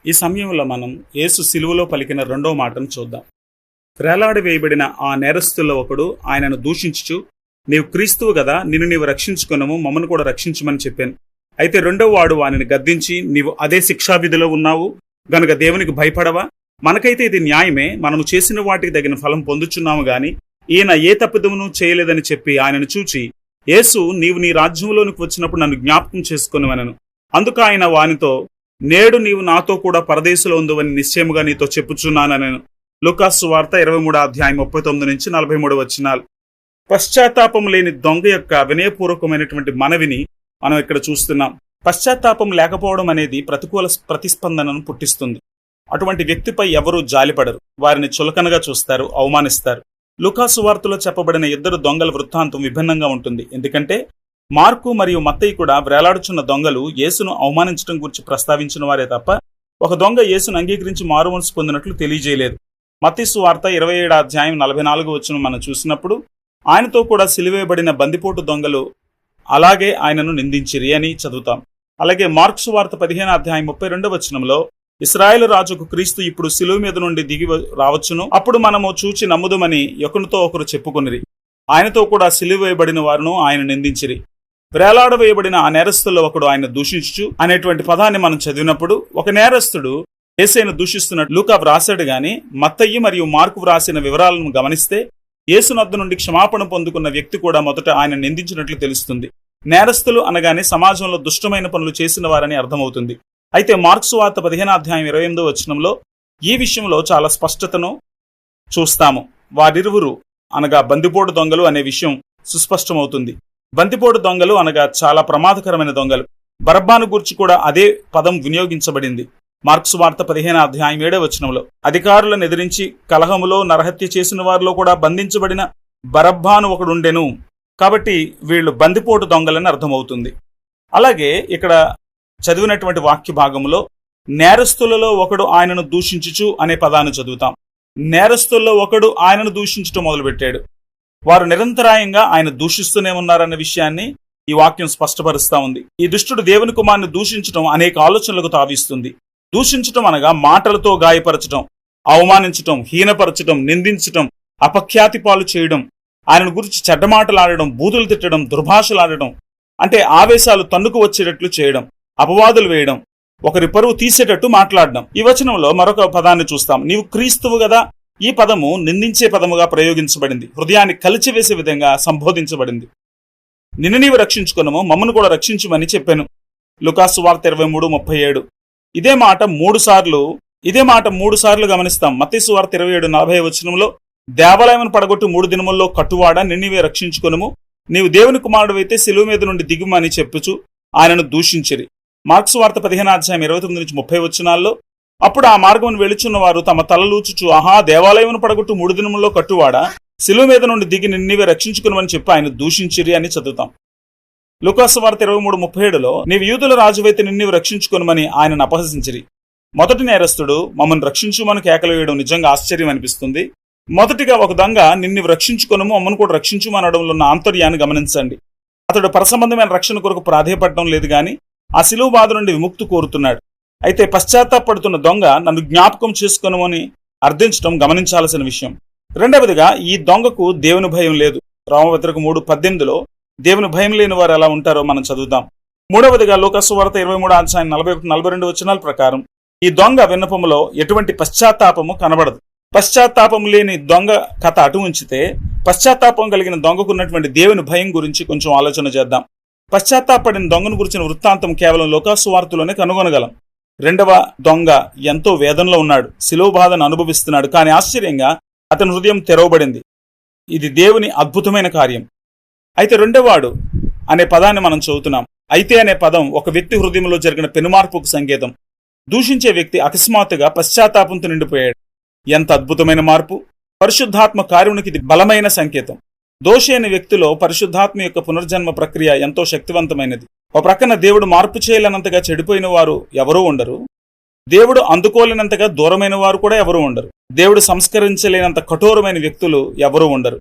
ఈ సమయంలో మనం యేసు సిలువలో పలికిన రెండో మాటను చూద్దాం. వేలాడి వేయబడిన ఆ నేరస్తుల్లో ఒకడు ఆయనను దూషించుచు, నీవు క్రీస్తువు గదా, నిన్ను నీవు రక్షించుకొనము, మమ్మను కూడా రక్షించమని చెప్పాను. అయితే రెండో వాడు వానిని గద్దించి, నీవు అదే శిక్షావిధిలో ఉన్నావు గనుక దేవునికి భయపడవా? మనకైతే ఇది న్యాయమే, మనము చేసిన వాటికి తగిన ఫలం పొందుచున్నాము గాని ఈయన ఏ తప్పిదమును చేయలేదని చెప్పి ఆయనను చూచి, యేసు, నీవు నీ రాజ్యంలోనికి వచ్చినప్పుడు నన్ను జ్ఞాపకం చేసుకొనువనెను. అందుకు ఆయన వానితో, నేడు నీవు నాతో కూడా పరదేశంలో ఉందువని నిశ్చయముగా నీతో చెప్పుచున్నానెను. లూకాసు సువార్త 23:39-43 వచనాలు. పశ్చాత్తాపం లేని దొంగ యొక్క వినయపూర్వకమైనటువంటి మనవిని మనం ఇక్కడ చూస్తున్నాం. పశ్చాత్తాపం లేకపోవడం అనేది ప్రతికూల ప్రతిస్పందనను పుట్టిస్తుంది. అటువంటి వ్యక్తిపై ఎవరూ జాలిపడరు, వారిని చులకనగా చూస్తారు, అవమానిస్తారు. లూకాసు వార్తలో చెప్పబడిన ఇద్దరు దొంగల వృత్తాంతం విభిన్నంగా ఉంటుంది. ఎందుకంటే మార్కు మరియు మత్తయి కూడా వేలాడుచున్న దొంగలు యేసును అవమానించడం గురించి ప్రస్తావించిన వారే తప్ప ఒక దొంగ యేసును అంగీకరించి మారుమనసు పొందినట్లు తెలియజేయలేదు. మత్తయి సువార్త 27:44 మనం చూసినప్పుడు ఆయనతో కూడా సిలువేయబడిన బందిపోటు దొంగలు అలాగే ఆయనను నిందించిరి అని చదువుతాం. అలాగే మార్కు సువార్త 15:32 ఇశ్రాయేలు రాజుకు క్రీస్తు ఇప్పుడు సిలువ మీద నుండి దిగి రావచ్చును, అప్పుడు మనము చూచి నమ్ముదుమని ఒకరితో ఒకరు చెప్పుకొనిరి. ఆయనతో కూడా సిలువేయబడిన వారును ఆయన నిందించిరి. వేలాడవేయబడిన ఆ నేరస్తుల్లో ఒకడు ఆయన దూషించుచు అనేటువంటి పదాన్ని మనం చదివినప్పుడు ఒక నేరస్తుడు యేసును దూషిస్తున్నట్టు లూకా వ్రాసాడు గాని మత్తయి మరియు మార్కు వ్రాసిన వివరాలను గమనిస్తే యేసునొద్ద నుండి క్షమాపణ పొందుకున్న వ్యక్తి కూడా మొదట ఆయన నిందించినట్లు తెలుస్తుంది. నేరస్తులు అనగానే సమాజంలో దుష్టమైన పనులు చేసిన వారని అర్థమవుతుంది. అయితే మార్కు సువార్త 15:28 ఈ విషయంలో చాలా స్పష్టతను చూస్తాము. వారిరువురు అనగా బందిపోటు దొంగలు అనే విషయం సుస్పష్టమవుతుంది. బందిపోటు దొంగలు అనగా చాలా ప్రమాదకరమైన దొంగలు. బరబ్బాను గూర్చి కూడా అదే పదం వినియోగించబడింది. మార్కు సువార్త 15:7 అధికారులను ఎదిరించి కలహములో నరహత్య చేసిన వారిలో కూడా బంధించబడిన బరబ్బాను ఒకడుండెను. కాబట్టి వీళ్ళు బందిపోటు దొంగలని అర్థమవుతుంది. అలాగే ఇక్కడ చదివినటువంటి వాక్య భాగంలో నేరస్తులలో ఒకడు ఆయనను దూషించుచు అనే పదాన్ని చదువుతాం. నేరస్తుల్లో ఒకడు ఆయనను దూషించటం మొదలుపెట్టాడు. వారు నిరంతరాయంగా ఆయన దూషిస్తూనే ఉన్నారన్న విషయాన్ని ఈ వాక్యం స్పష్టపరుస్తా ఉంది. ఈ దుష్టుడు దేవుని కుమారుని దూషించటం అనేక ఆలోచనలకు తావిస్తుంది. దూషించటం అనగా మాటలతో గాయపరచటం, అవమానించటం, హీనపరచటం, నిందించటం, అపఖ్యాతి పాలు చేయడం, ఆయనను గురించి చెడ్డమాటలాడడం, బూతులు తిట్టడం, దుర్భాషలాడడం, అంటే ఆవేశాలు తన్నుకు వచ్చేటట్లు చేయడం, అపవాదులు వేయడం, ఒకరి పరువు తీసేటట్టు మాట్లాడడం. ఈ వచనంలో మరొక పదాన్ని చూస్తాం. నీవు క్రీస్తువు గదా. ఈ పదము నిందించే పదముగా ప్రయోగించబడింది, హృదయాన్ని కలిచివేసే విధంగా సంబోధించబడింది. నిన్ను నీవు రక్షించుకున్నాము, మమ్మను కూడా రక్షించుమని చెప్పాను. లూకాసు వార్త 23:37 ఇదే మాట మూడు సార్లు గమనిస్తాం. మత్తయి సువార్త 27:40 దేవాలయమును పడగొట్టు 3 దినముల్లో కట్టువాడా, నిన్నువే రక్షించుకొనుము, నీవు దేవుని కుమారుడైతే సిలువ మీద నుండి దిగుమని చెప్పుచు ఆయనను దూషించిరి. మార్కు సువార్త 15:29-30 అప్పుడు ఆ మార్గమును వెళుచున్న వారు తమ తలలూచుచు, ఆహా, దేవాలయమును పడగొట్టు 3 దినముల్లో కట్టువాడా, సిలువ మీద నుండి దిగి నిన్నువే రక్షించుకునమని చెప్పి ఆయన దూషించిరి అని చదువుతాం. లూకాసు వార్త 23:37 నీవు యూదుల రాజువైతే నిన్ను రక్షించుకొనమని ఆయనను అపహసించిరి. మొదటి నేరస్తుడు మమ్మల్ని రక్షించుమని కేకలు వేయడం నిజంగా ఆశ్చర్యం అనిపిస్తుంది. మొదటిగా ఒక దొంగ నిన్ను రక్షించుకొనము, మమ్మను కూడా రక్షించుమనడంలో ఉన్న ఆంతర్యాన్ని గమనించండి. అతడు పరసంబంధమైన రక్షణ కొరకు ప్రాధేయపడడం లేదు గాని ఆ సిలువ బాధ నుండి విముక్తి కోరుతున్నాడు. అయితే పశ్చాత్తాపడుతున్న దొంగ నన్ను జ్ఞాపకం చేసుకొనమని అర్థించడం గమనించాల్సిన విషయం. రెండవదిగా ఈ దొంగకు దేవుని భయం లేదు. రోమపత్రిక 3:18 దేవుని భయం లేని వారు ఎలా ఉంటారో మనం చదువుదాం. మూడవదిగా లూకాసు వార్త 23:41-42 ప్రకారం ఈ దొంగ విన్నపములో ఎటువంటి పశ్చాత్తాపము కనబడదు. పశ్చాత్తాపం లేని దొంగ కథ అటు ఉంచితే పశ్చాత్తాపం కలిగిన దొంగకున్నటువంటి దేవుని భయం గురించి కొంచెం ఆలోచన చేద్దాం. పశ్చాత్తాపడిన దొంగను గురించిన వృత్తాంతం కేవలం లూకాసు వార్తలోనే కనుగొనగలం. రెండవ దొంగ ఎంతో వేదనలో ఉన్నాడు, శిలువ బాధను అనుభవిస్తున్నాడు. కానీ ఆశ్చర్యంగా అతని హృదయం తెరవబడింది. ఇది దేవుని అద్భుతమైన కార్యం. అయితే రెండోవాడు అనే పదాన్ని మనం చదువుతున్నాం. అయితే అనే పదం ఒక వ్యక్తి హృదయంలో జరిగిన పెనుమార్పుకు సంకేతం. దూషించే వ్యక్తి అకస్మాత్తుగా పశ్చాత్తాపంతో నిండిపోయాడు. ఎంత అద్భుతమైన మార్పు! పరిశుద్ధాత్మ కార్యునికి ఇది బలమైన సంకేతం. దోషి అనే వ్యక్తిలో పరిశుద్ధాత్మ యొక్క పునర్జన్మ ప్రక్రియ ఎంతో శక్తివంతమైనది. ఒక ప్రక్కన దేవుడు మార్పు చేయలేనంతగా చెడిపోయిన వారు ఎవరూ ఉండరు. దేవుడు అందుకోలేనంతగా దూరమైన వారు కూడా ఎవరూ ఉండరు. దేవుడు సంస్కరించలేనంత కఠోరమైన వ్యక్తులు ఎవరూ ఉండరు.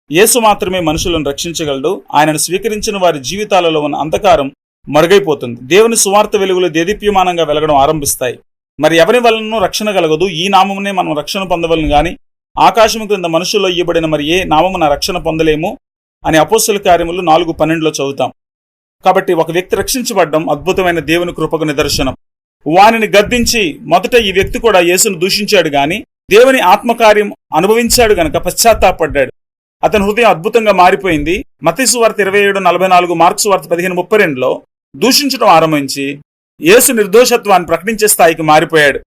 యేసు మాత్రమే మనుషులను రక్షించగలడు. ఆయనను స్వీకరించిన వారి జీవితాలలో ఉన్న అంధకారం మరుగైపోతుంది. దేవుని సువార్త వెలుగులు దేదీప్యమానంగా వెలగడం ఆరంభిస్తాయి. మరి ఎవరి వలన రక్షణ కలగదు, ఈ నామమునే మనం రక్షణ పొందవలను గాని ఆకాశము క్రింద మనుషుల్లో ఇయ్యబడిన మరి ఏ నామమున రక్షణ పొందలేము అని అపోస్తల కార్యములు 4:12 చదువుతాం. కాబట్టి ఒక వ్యక్తి రక్షించబడ్డం అద్భుతమైన దేవుని కృపకు నిదర్శనం. వానిని గద్దించి మొదట ఈ వ్యక్తి కూడా యేసును దూషించాడు గాని దేవుని ఆత్మకార్యం అనుభవించాడు గనక పశ్చాత్తాపడ్డాడు. అతని హృదయం అద్భుతంగా మారిపోయింది. మత్తయి సువార్త 27:44, మార్కు సువార్త 15:32లో దూషించడం ఆరంభించి యేసు నిర్దోషత్వాన్ని ప్రకటించే స్థాయికి మారిపోయాడు.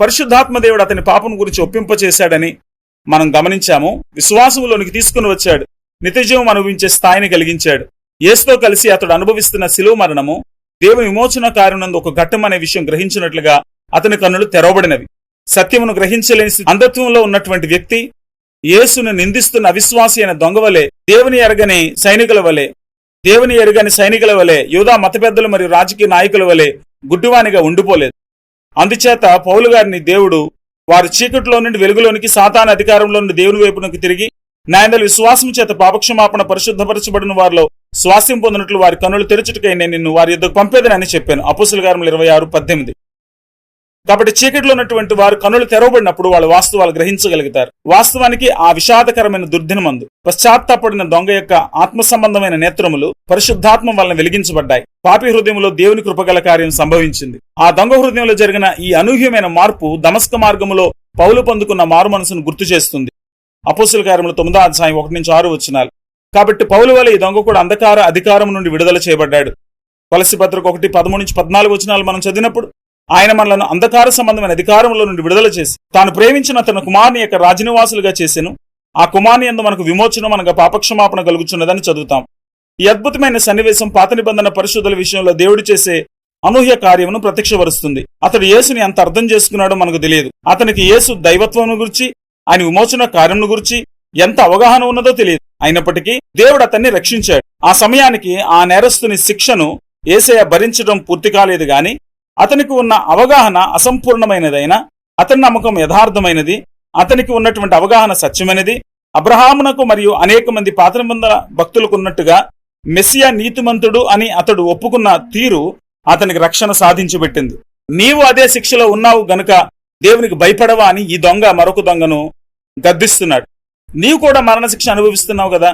పరిశుద్ధాత్మ దేవుడు అతని పాపం గురించి ఒప్పింపచేశాడని మనం గమనించాము. విశ్వాసంలోనికి తీసుకుని వచ్చాడు, నిత్యజీవం అనుభవించే స్థాయిని కలిగించాడు. యేసుతో కలిసి అతడు అనుభవిస్తున్న శిలువ మరణము దేవుని విమోచన కార్యనందు ఒక ఘట్టం అనే విషయం గ్రహించినట్లుగా అతని కన్నులు తెరవబడినవి. సత్యమును గ్రహించలేని అంధత్వంలో ఉన్నటువంటి వ్యక్తి యేసును నిందిస్తున్న అవిశ్వాసి అయిన దొంగవలే, దేవుని ఎరగని సైనికుల వలె యూదా మత పెద్దలు మరియు రాజకీయ నాయకుల వలె గుడ్డివానిగా ఉండిపోలేదు. అందుచేత పౌలు గారిని దేవుడు వారు చీకటిలో నుండి వెలుగులోనికి, సాతాను అధికారంలో నుండి దేవుని వైపునకు తిరిగి నాయందలి విశ్వాసం చేత పాపక్షమాపణ పరిశుద్ధపరచబడిన వారిలో స్వాస్యం పొందినట్లు వారి కన్నులు తెరచుటకై నేను నిన్ను వారి యొద్దకు పంపేదని చెప్పాను. అపోస్తల కార్యములు 26:18. కాబట్టి చీకటిలో ఉన్నటువంటి వారు కన్నులు తెరవబడినప్పుడు వాళ్ళ వాస్తవాలు గ్రహించగలుగుతారు. వాస్తవానికి ఆ విషాదకరమైన దుర్దినమందు పశ్చాత్తాపడిన దొంగ యొక్క ఆత్మ సంబంధమైన నేత్రములు పరిశుద్ధాత్మ వలన వెలిగించబడ్డాయి. పాపి హృదయంలో దేవుని కృపగల కార్యం సంభవించింది. ఆ దొంగ హృదయంలో జరిగిన ఈ అనూహ్యమైన మార్పు దమస్క మార్గములో పౌలు పొందుకున్న మారు మనసును గుర్తు చేస్తుంది. అపోస్తల కార్యములు 9:1-6. కాబట్టి పౌలు వలె ఈ దొంగ కూడా అంధకార అధికారం నుండి విడుదల చేయబడ్డాడు. కొలస్సీ పత్రిక 1:13-14 మనం చదివినప్పుడు ఆయన మనలను అంధకార సంబంధమైన అధికారంలో నుండి విడుదల చేసి తాను ప్రేమించిన తన కుమారుని యొక్క రాజనివాసులుగా చేసెను. ఆ కుమారుని యందు మనకు విమోచనం అనగా పాపక్షమాపణ కలుగుచున్నదని చదువుతాం. ఈ అద్భుతమైన సన్నివేశం పాత నిబంధన పరిశుద్ధుల విషయంలో దేవుడు చేసే అనూహ్య కార్యమును ప్రత్యక్షపరుస్తుంది. అతడు యేసుని ఎంత అర్థం చేసుకున్నాడో మనకు తెలియదు. అతనికి యేసు దైవత్వం గురించి, ఆయన విమోచన కార్యం గురించి ఎంత అవగాహన ఉన్నదో తెలియదు. అయినప్పటికీ దేవుడు అతన్ని రక్షించాడు. ఆ సమయానికి ఆ నేరస్తుని శిక్షను యేసయ్య భరించడం పూర్తి కాలేదు గాని అతనికి ఉన్న అవగాహన అసంపూర్ణమైనదైనా అతని నమ్మకం యథార్థమైనది, అతనికి ఉన్నటువంటి అవగాహన సత్యమైనది. అబ్రహామునకు మరియు అనేక మంది పాత నిబంధన భక్తులకు ఉన్నట్టుగా మెస్సియా నీతిమంతుడు అని అతడు ఒప్పుకున్న తీరు అతనికి రక్షణ సాధించబెట్టింది. నీవు అదే శిక్షలో ఉన్నావు గనుక దేవునికి భయపడవా అని ఈ దొంగ మరొక దొంగను గద్దిస్తున్నాడు. నీవు కూడా మరణశిక్ష అనుభవిస్తున్నావు కదా.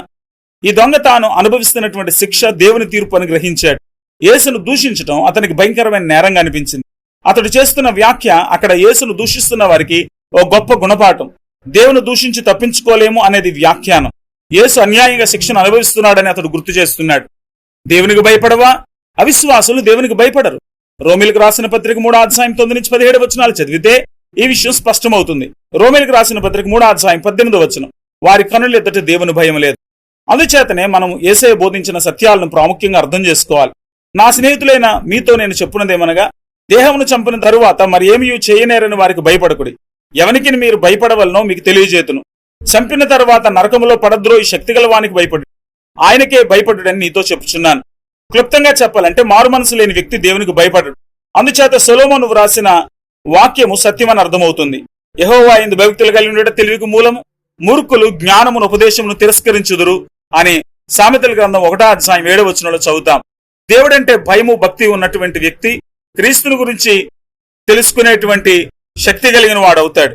ఈ దొంగ తాను అనుభవిస్తున్నటువంటి శిక్ష దేవుని తీర్పు అని గ్రహించాడు. యేసును దూషించడం అతనికి భయంకరమైన నేరంగా అనిపించింది. అతడు చేస్తున్న వ్యాఖ్య అక్కడ యేసును దూషిస్తున్న వారికి ఓ గొప్ప గుణపాఠం. దేవుని దూషించి తప్పించుకోలేము అనేది వ్యాఖ్యానం. యేసు అన్యాయంగా శిక్షను అనుభవిస్తున్నాడని అతడు గుర్తు చేస్తున్నాడు. దేవునికి భయపడవా? అవిశ్వాసులు దేవునికి భయపడరు. రోమిలకు రాసిన పత్రిక 3:9-17 చదివితే ఈ విషయం స్పష్టమవుతుంది. రోమిలకు రాసిన పత్రిక 3:18 వారి కనుల ఎదుట దేవుని భయం లేదు. అందుచేతనే మనం యేసయ్య బోధించిన సత్యాలను ప్రాముఖ్యంగా అర్థం చేసుకోవాలి. నా స్నేహితులైన మీతో నేను చెప్పున్నదేమనగా, దేహమును చంపిన తరువాత మరి ఏమీ చేయనేరని వారికి భయపడకుడి. ఎవనికి మీరు భయపడవలనో మీకు తెలియజేతును. చంపిన తరువాత నరకములో పడద్రోయి శక్తిగల వానికి భయపడు, ఆయనకే భయపడుడని నీతో చెప్పుచున్నాను. క్లుప్తంగా చెప్పాలంటే మారు మనసు లేని వ్యక్తి దేవునికి భయపడడు. అందుచేత సొలొమోను వ్రాసిన వాక్యము సత్యమని అర్థమవుతుంది. యెహోవా యందు భయభక్తులు కలిగి ఉండట తెలివికి మూలము, మూర్ఖులు జ్ఞానమును ఉపదేశమును తిరస్కరించుదురు అని సామెతల గ్రంథం 1:7 చదువుతాం. దేవుడంటే భయము భక్తి ఉన్నటువంటి వ్యక్తి క్రీస్తుని గురించి తెలుసుకునేటువంటి శక్తి కలిగిన వాడవుతాడు.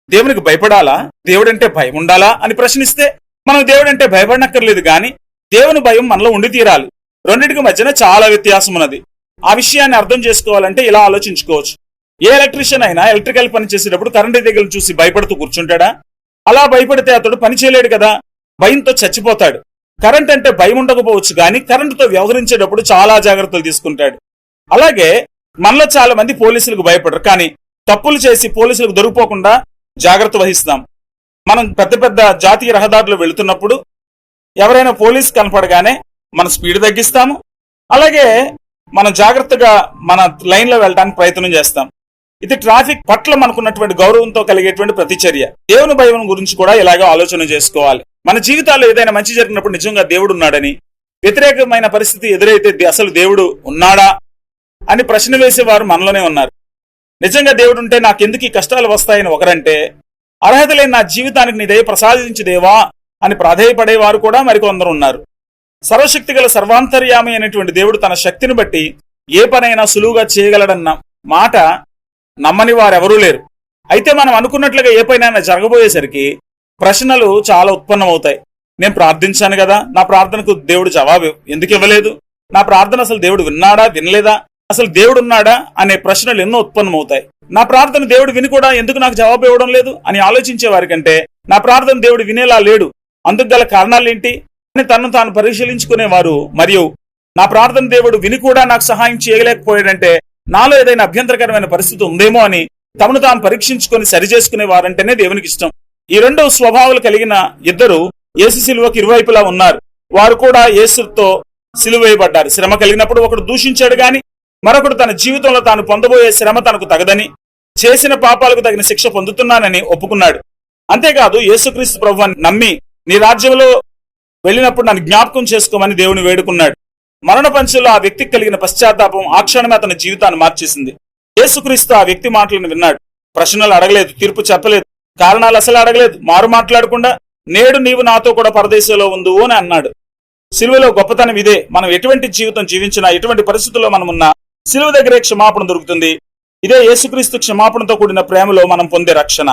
దేవునికి భయపడాలా, దేవుడంటే భయం ఉండాలా అని ప్రశ్నిస్తే మనం దేవుడంటే భయపడనక్కర్లేదు గాని దేవుని భయం మనలో ఉండి తీరాలి. రెండింటికి మధ్యన చాలా వ్యత్యాసం ఉన్నది. ఆ విషయాన్ని అర్థం చేసుకోవాలంటే ఇలా ఆలోచించుకోవచ్చు. ఏ ఎలక్ట్రీషియన్ అయినా ఎలక్ట్రికల్ పని చేసేటప్పుడు కరెంటు తీగలు చూసి భయపడుతూ కూర్చుంటాడా? అలా భయపడితే అతడు పని చేయలేడు కదా, భయంతో చచ్చిపోతాడు. కరెంట్ అంటే భయం ఉండకపోవచ్చు కానీ కరెంటుతో వ్యవహరించేటప్పుడు చాలా జాగ్రత్తలు తీసుకుంటాడు. అలాగే మనలో చాలా మంది పోలీసులకు భయపడరు, కానీ తప్పులు చేసి పోలీసులకు దొరికిపోకుండా జాగ్రత్త వహిస్తాం. మనం పెద్ద పెద్ద జాతీయ రహదారులు వెళుతున్నప్పుడు ఎవరైనా పోలీసు కనపడగానే మన స్పీడ్ తగ్గిస్తాము. అలాగే మనం జాగ్రత్తగా మన లైన్లో వెళ్ళడానికి ప్రయత్నం చేస్తాం. ఇది ట్రాఫిక్ పట్ల మనకున్నటువంటి గౌరవంతో కలిగేటువంటి ప్రతిచర్య. దేవుని భయం గురించి కూడా ఇలాగే ఆలోచన చేసుకోవాలి. మన జీవితాల్లో ఏదైనా మంచి జరిగినప్పుడు నిజంగా దేవుడు ఉన్నాడని, వ్యతిరేకమైన పరిస్థితి ఎదురైతే అసలు దేవుడు ఉన్నాడా అని ప్రశ్న వేసేవారు మనలోనే ఉన్నారు. నిజంగా దేవుడు ఉంటే నాకెందుకు ఈ కష్టాలు వస్తాయని ఒకరంటే, అర్హత లేని నా జీవితానికి నీ దయ ప్రసాదించు దేవా అని ప్రాధేయపడేవారు కూడా మరికొందరు ఉన్నారు. సర్వశక్తి గల సర్వాంతర్యామి అయినటువంటి దేవుడు తన శక్తిని బట్టి ఏ పనైనా సులువుగా చేయగలడన్న మాట నమ్మని వారెవరూ లేరు. అయితే మనం అనుకున్నట్లుగా ఏ పైన జరగబోయేసరికి ప్రశ్నలు చాలా ఉత్పన్నమవుతాయి. నేను ప్రార్థించాను కదా, నా ప్రార్థనకు దేవుడు జవాబు ఎందుకు ఇవ్వలేదు? నా ప్రార్థన అసలు దేవుడు విన్నాడా వినలేదా? అసలు దేవుడు ఉన్నాడా అనే ప్రశ్నలు ఎన్నో ఉత్పన్నమవుతాయి. నా ప్రార్థన దేవుడు విని కూడా ఎందుకు నాకు జవాబు ఇవ్వడం లేదు అని ఆలోచించే వారికంటే నా ప్రార్థన దేవుడు వినేలా లేడు, అందుకు గల కారణాలేంటి అని తనను తాను పరిశీలించుకునేవారు, మరియు నా ప్రార్థన దేవుడు విని కూడా నాకు సహాయం చేయలేకపోయాడంటే నాలో ఏదైనా అభ్యంతరకరమైన పరిస్థితి ఉందేమో అని తమను తాము పరీక్షించుకొని సరిచేసుకునే వారంటేనే దేవునికి ఇష్టం. ఈ రెండు స్వభావాలు కలిగిన ఇద్దరు యేసు శిలువకు ఇరువైపులా ఉన్నారు. వారు కూడా యేసుతో సిలువ వేయబడ్డారు. శ్రమ కలిగినప్పుడు ఒకడు దూషించాడు గాని మరొకడు తన జీవితంలో తాను పొందబోయే శ్రమ తనకు తగదని, చేసిన పాపాలకు తగిన శిక్ష పొందుతున్నానని ఒప్పుకున్నాడు. అంతేకాదు యేసుక్రీస్తు ప్రభువుని నమ్మి నీ రాజ్యంలో వెళ్ళినప్పుడు నన్ను జ్ఞాపకం చేసుకోమని దేవుని వేడుకున్నాడు. మరణ పంచంలో ఆ వ్యక్తికి కలిగిన పశ్చాత్తాపం ఆ క్షణమే అతని జీవితాన్ని మార్చేసింది. యేసుక్రీస్తు ఆ వ్యక్తి మాటలను విన్నాడు. ప్రశ్నలు అడగలేదు, తీర్పు చెప్పలేదు, కారణాలు అసలు అడగలేదు. మారు మాట్లాడకుండా నేడు నీవు నాతో కూడా పరదేశంలో ఉండు అని అన్నాడు. సిలువలో గొప్పతనం ఇదే. మనం ఎటువంటి జీవితం జీవించినా, ఎటువంటి పరిస్థితుల్లో మనం ఉన్నా సిలువ దగ్గరే క్షమాపణ దొరుకుతుంది. ఇదే యేసుక్రీస్తు క్షమాపణతో కూడిన ప్రేమలో మనం పొందే రక్షణ.